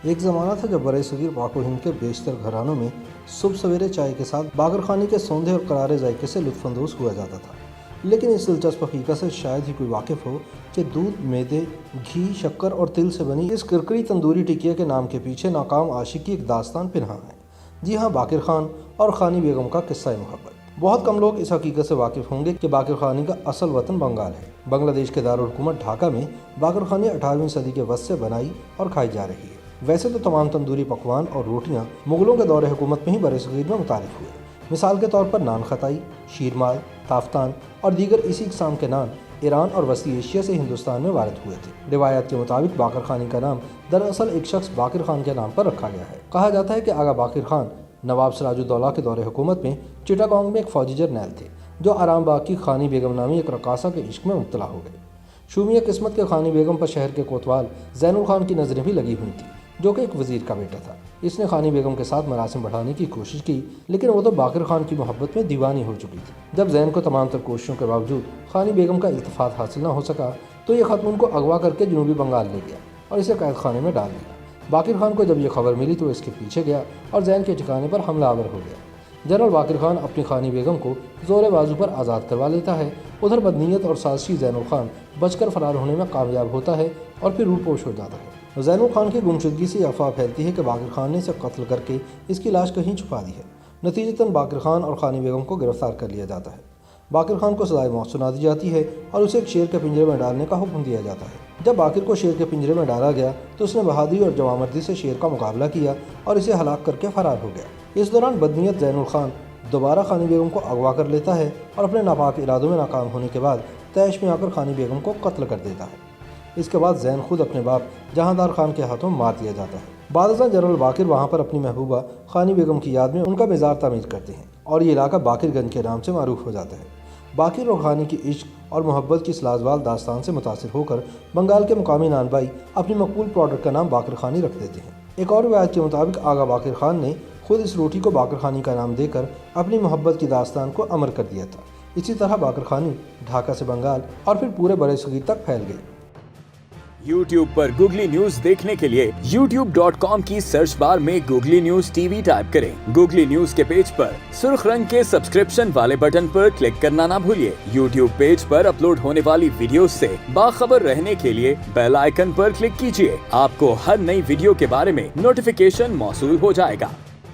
ایک زمانہ تھا جب برصغیر پاک و ہند کے بیشتر گھرانوں میں صبح سویرے چائے کے ساتھ باقر خانی کے سوندھے اور کرارے ذائقے سے لطف اندوز ہوا جاتا تھا، لیکن اس دلچسپ حقیقت سے شاید ہی کوئی واقف ہو کہ دودھ، میدے، گھی، شکر اور تل سے بنی اس کرکری تندوری ٹکیا کے نام کے پیچھے ناکام عاشق کی ایک داستان پنہاں ہے۔ جی ہاں، باقر خان اور خانی بیگم کا قصہ محبت۔ بہت کم لوگ اس حقیقت سے واقف ہوں گے کہ باقر خانی کا اصل وطن بنگال ہے۔ بنگلہ دیش کے دارالحکومت ڈھاکہ میں باقر خانی 18ویں صدی کے وسط سے بنائی اور کھائی جا رہی ہے۔ ویسے تو تمام تندوری پکوان اور روٹیاں مغلوں کے دور حکومت میں ہی برصغیر میں متعارف ہوئے۔ مثال کے طور پر نان خطائی، شیرمال، تافتان اور دیگر اسی اقسام کے نان ایران اور وسطی ایشیا سے ہندوستان میں وارد ہوئے تھے۔ روایات کے مطابق باقر خانی کا نام دراصل ایک شخص باقر خان کے نام پر رکھا گیا ہے۔ کہا جاتا ہے کہ آغا باقر خان نواب سراج الدولہ کے دور حکومت میں چٹاگانگ میں ایک فوجی جرنیل تھے جو آرام باغ کی خانی بیگم نامی ایک رقاصہ کے عشق میں مبتلا ہو گئے۔ شومیہ قسمت کے خانی بیگم پر شہر کے کوتوال زین الخان کی نظریں بھی لگی ہوئی تھیں، جو کہ ایک وزیر کا بیٹا تھا۔ اس نے خانی بیگم کے ساتھ مراسم بڑھانے کی کوشش کی، لیکن وہ تو باقر خان کی محبت میں دیوانی ہو چکی تھی۔ جب زین کو تمام تر کوششوں کے باوجود خانی بیگم کا التفات حاصل نہ ہو سکا تو یہ خاتون کو اغوا کر کے جنوبی بنگال لے گیا اور اسے قید خانے میں ڈال دیا۔ باقر خان کو جب یہ خبر ملی تو اس کے پیچھے گیا اور زین کے ٹھکانے پر حملہ آور ہو گیا۔ جنرل باقر خان اپنی خانی بیگم کو زور بازو پر آزاد کروا لیتا ہے۔ ادھر بدنیت اور سازشی زین الخان بچ کر فرار ہونے میں کامیاب ہوتا ہے اور پھر روپوش ہو جاتا ہے۔ زین الخان کی گمشدگی سے افواہ پھیلتی ہے کہ باقر خان نے اسے قتل کر کے اس کی لاش کہیں چھپا دی ہے۔ نتیجتاً باقر خان اور خانی بیگم کو گرفتار کر لیا جاتا ہے۔ باقر خان کو سزائے موت سنا دی جاتی ہے اور اسے ایک شیر کے پنجرے میں ڈالنے کا حکم دیا جاتا ہے۔ جب باقر کو شیر کے پنجرے میں ڈالا گیا تو اس نے بہادری اور جوانمردی سے شیر کا مقابلہ کیا اور اسے ہلاک کر کے فرار ہو گیا۔ اس دوران بدنیت زین الخان دوبارہ خانی بیگم کو اغوا کر لیتا ہے اور اپنے ناپاک ارادوں میں ناکام ہونے کے بعد طیش میں آ کر خانی بیگم کو قتل کر دیتا ہے۔ اس کے بعد زین خود اپنے باپ جہاندار خان کے ہاتھوں مار دیا جاتا ہے۔ بعد ازاں جنرل باقر وہاں پر اپنی محبوبہ خانی بیگم کی یاد میں ان کا مزار تعمیر کرتے ہیں اور یہ علاقہ باقر گنج کے نام سے معروف ہو جاتا ہے۔ باقر اور خانی کی عشق اور محبت کی اس لازوال داستان سے متاثر ہو کر بنگال کے مقامی نان بھائی اپنی مقبول پروڈکٹ کا نام باقر خانی رکھ دیتے ہیں۔ ایک اور روایت کے مطابق آغا باقر خان نے خود اس روٹی کو باقر خانی کا نام دے کر اپنی محبت کی داستان کو امر کر دیا تھا۔ اسی طرح باقر خانی ڈھاکہ سے بنگال اور پھر پورے برصغیر تک پھیل گئی۔ YouTube پر گوگلی نیوز دیکھنے کے لیے youtube.com کی سرچ بار میں googly news T V type کریں۔ گوگلی نیوز کے پیج پر سرخ رنگ کے سبسکرپشن والے بٹن پر کلک کرنا نہ بھولیے۔ YouTube پیج پر اپلوڈ ہونے والی ویڈیوز سے باخبر رہنے کے لیے بیل آئیکن پر کلک کیجیے۔ آپ کو ہر نئی ویڈیو کے بارے میں نوٹیفیکیشن موصول ہو جائے گا۔